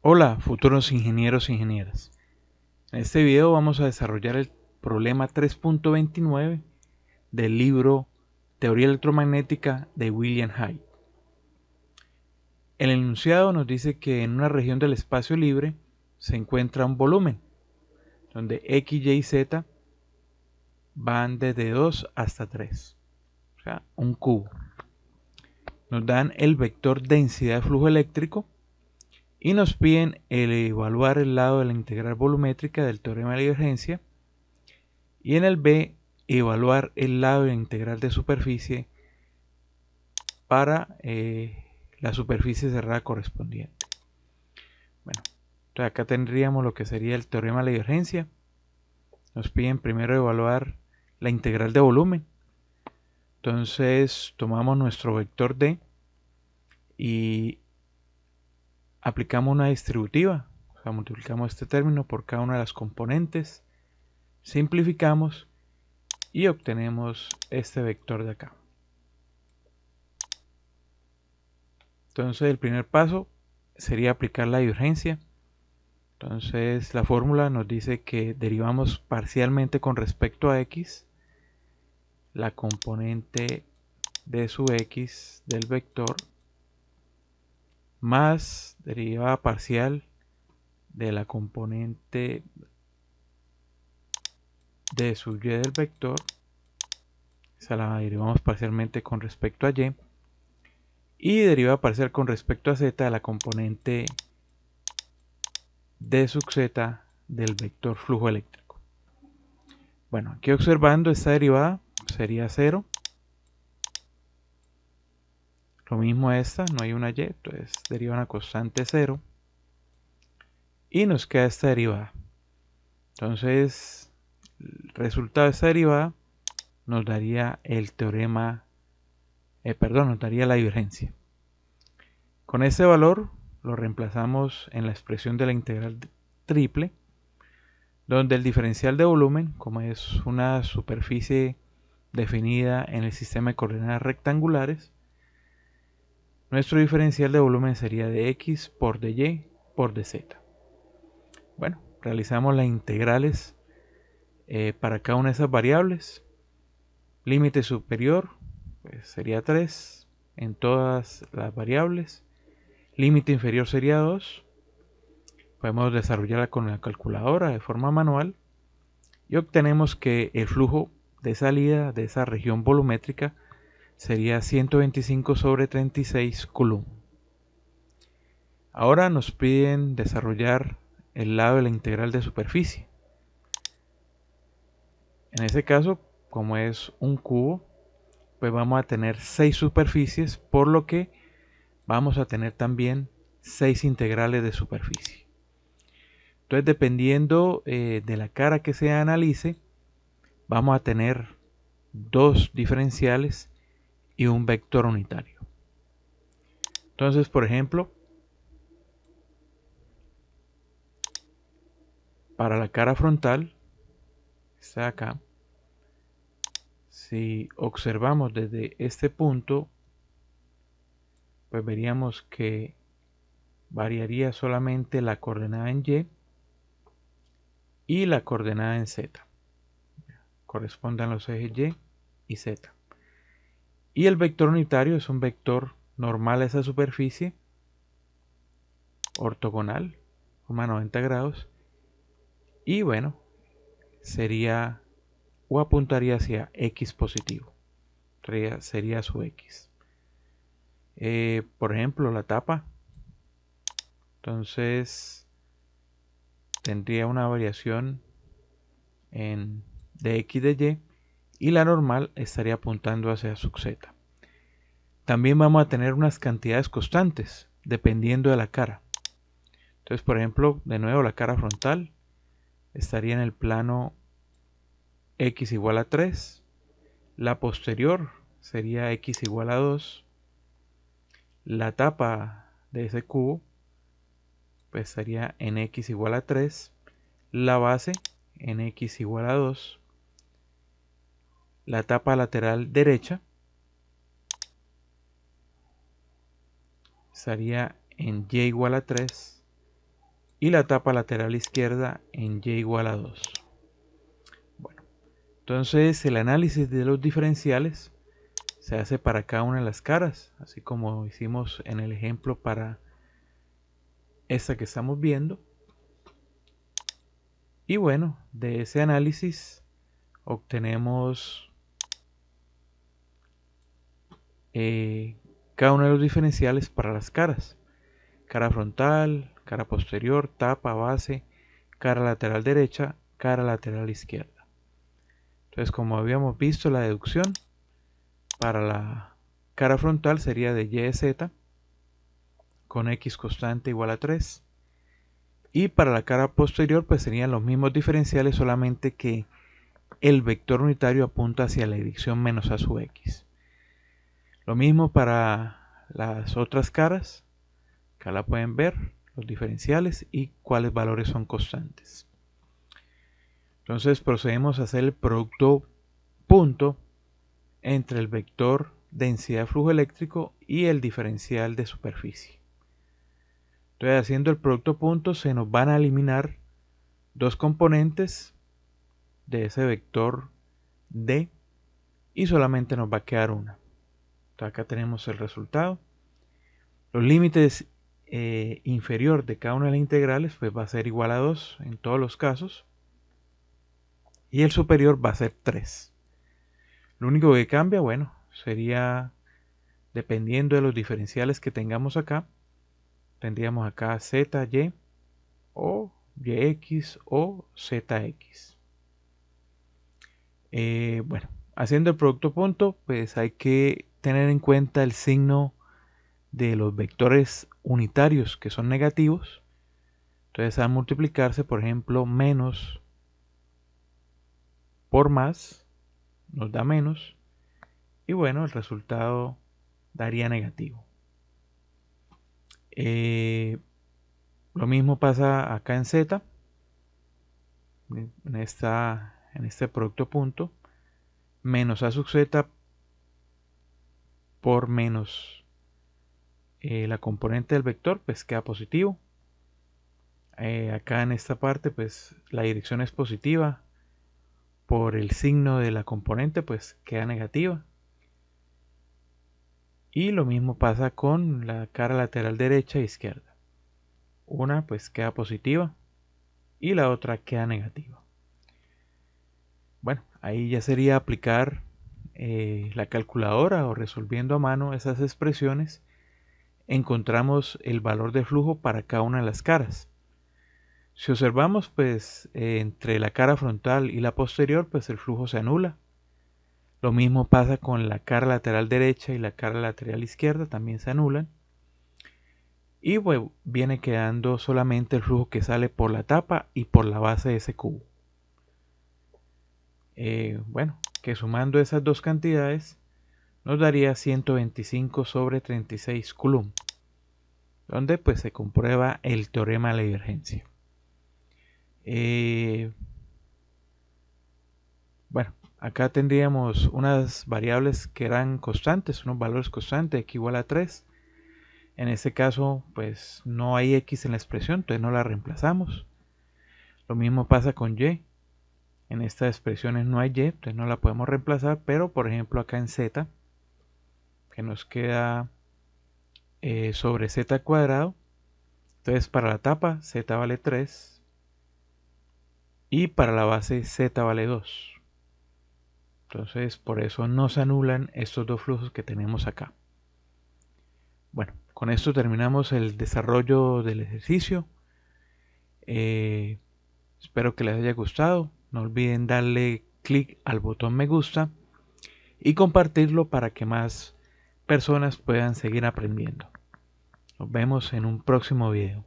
Hola, futuros ingenieros e ingenieras. En este video vamos a desarrollar el problema 3.29 del libro Teoría electromagnética de William Hay. El enunciado nos dice que en una región del espacio libre se encuentra un volumen, donde X, Y y Z van desde 2 hasta 3, o sea, un cubo. Nos dan el vector densidad de flujo eléctrico y nos piden evaluar el lado de la integral volumétrica del teorema de la divergencia, y en el B evaluar el lado de la integral de superficie para la superficie cerrada correspondiente. Bueno, entonces acá tendríamos lo que sería el teorema de la divergencia. Nos piden primero evaluar la integral de volumen. Entonces tomamos nuestro vector D y aplicamos una distributiva. O sea, multiplicamos este término por cada una de las componentes, simplificamos y obtenemos este vector de acá. Entonces el primer paso sería aplicar la divergencia. Entonces la fórmula nos dice que derivamos parcialmente con respecto a x la componente de su x del vector más derivada parcial de la componente de su y del vector. Esa la derivamos parcialmente con respecto a y. Y derivada parcial con respecto a z de la componente de sub z del vector flujo eléctrico. Bueno, aquí observando esta derivada sería 0. Lo mismo esta, no hay una y, entonces deriva una constante 0. Y nos queda esta derivada. Entonces, el resultado de esta derivada nos daría el teorema, nos daría la divergencia. Con este valor lo reemplazamos en la expresión de la integral triple, donde el diferencial de volumen, como es una superficie definida en el sistema de coordenadas rectangulares, nuestro diferencial de volumen sería de x por dy por dz. Bueno, realizamos las integrales para cada una de esas variables. Límite superior pues sería 3 en todas las variables. Límite inferior sería 2. Podemos desarrollarla con la calculadora de forma manual y obtenemos que el flujo de salida de esa región volumétrica sería 125 sobre 36 coulomb. Ahora nos piden desarrollar el lado de la integral de superficie. En ese caso, como es un cubo, pues vamos a tener 6 superficies, por lo que vamos a tener también 6 integrales de superficie. Entonces, dependiendo de la cara que se analice, vamos a tener 2 diferenciales y un vector unitario. Entonces, por ejemplo, para la cara frontal, está acá. Si observamos desde este punto, pues veríamos que variaría solamente la coordenada en y la coordenada en z. Correspondan los ejes y z. Y el vector unitario es un vector normal a esa superficie, ortogonal, forma 90 grados. Y bueno, sería o apuntaría hacia x positivo. Sería su x. Por ejemplo, la tapa. Entonces tendría una variación de x de y la normal estaría apuntando hacia sub z. También vamos a tener unas cantidades constantes dependiendo de la cara. Entonces, por ejemplo, de nuevo la cara frontal estaría en el plano x igual a 3. La posterior sería x igual a 2. La tapa de ese cubo pues estaría en x igual a 3. La base en x igual a 2. La tapa lateral derecha estaría en y igual a 3. y la tapa lateral izquierda en y igual a 2. Bueno, entonces el análisis de los diferenciales se hace para cada una de las caras, así como hicimos en el ejemplo para esta que estamos viendo. Y bueno, de ese análisis obtenemos cada uno de los diferenciales para las caras. Cara frontal, cara posterior, tapa, base, cara lateral derecha, cara lateral izquierda. Entonces, como habíamos visto, la deducción para la cara frontal sería de y de z con x constante igual a 3. Y para la cara posterior pues serían los mismos diferenciales, solamente que el vector unitario apunta hacia la dirección menos a sub x. Lo mismo para las otras caras. Acá la pueden ver, los diferenciales y cuáles valores son constantes. Entonces procedemos a hacer el producto punto entre el vector densidad de flujo eléctrico y el diferencial de superficie. Entonces, haciendo el producto punto se nos van a eliminar dos componentes de ese vector D y solamente nos va a quedar una. Entonces, acá tenemos el resultado. Los límites inferior de cada una de las integrales pues va a ser igual a 2 en todos los casos y el superior va a ser 3. Lo único que cambia, bueno, sería dependiendo de los diferenciales que tengamos acá. Tendríamos acá ZY o YX o ZX. Bueno, haciendo el producto punto, pues hay que tener en cuenta el signo de los vectores unitarios que son negativos. Entonces al multiplicarse, por ejemplo, menos por más nos da menos y bueno, el resultado daría negativo. Lo mismo pasa acá en Z, en este producto punto, menos a sub z por menos la componente del vector, pues queda positivo. Acá en esta parte, pues la dirección es positiva, por el signo de la componente, pues queda negativa. Y lo mismo pasa con la cara lateral derecha e izquierda. Una pues queda positiva y la otra queda negativa. Bueno, ahí ya sería aplicar la calculadora o resolviendo a mano esas expresiones. Encontramos el valor de flujo para cada una de las caras. Si observamos pues entre la cara frontal y la posterior, pues el flujo se anula. Lo mismo pasa con la cara lateral derecha y la cara lateral izquierda, también se anulan. Y bueno, viene quedando solamente el flujo que sale por la tapa y por la base de ese cubo. Bueno, que sumando esas dos cantidades nos daría 125 sobre 36 Coulomb, donde pues se comprueba el teorema de la divergencia. Bueno, acá tendríamos unas variables que eran constantes, unos valores constantes, x igual a 3. En este caso, pues no hay x en la expresión, entonces no la reemplazamos. Lo mismo pasa con y. En estas expresiones no hay y, entonces no la podemos reemplazar, pero por ejemplo acá en z, que nos queda sobre z cuadrado, entonces para la tapa z vale 3 y para la base z vale 2. Entonces por eso no se anulan estos dos flujos que tenemos acá. Bueno, con esto terminamos el desarrollo del ejercicio. Espero que les haya gustado. No olviden darle clic al botón me gusta y compartirlo para que más personas puedan seguir aprendiendo. Nos vemos en un próximo video.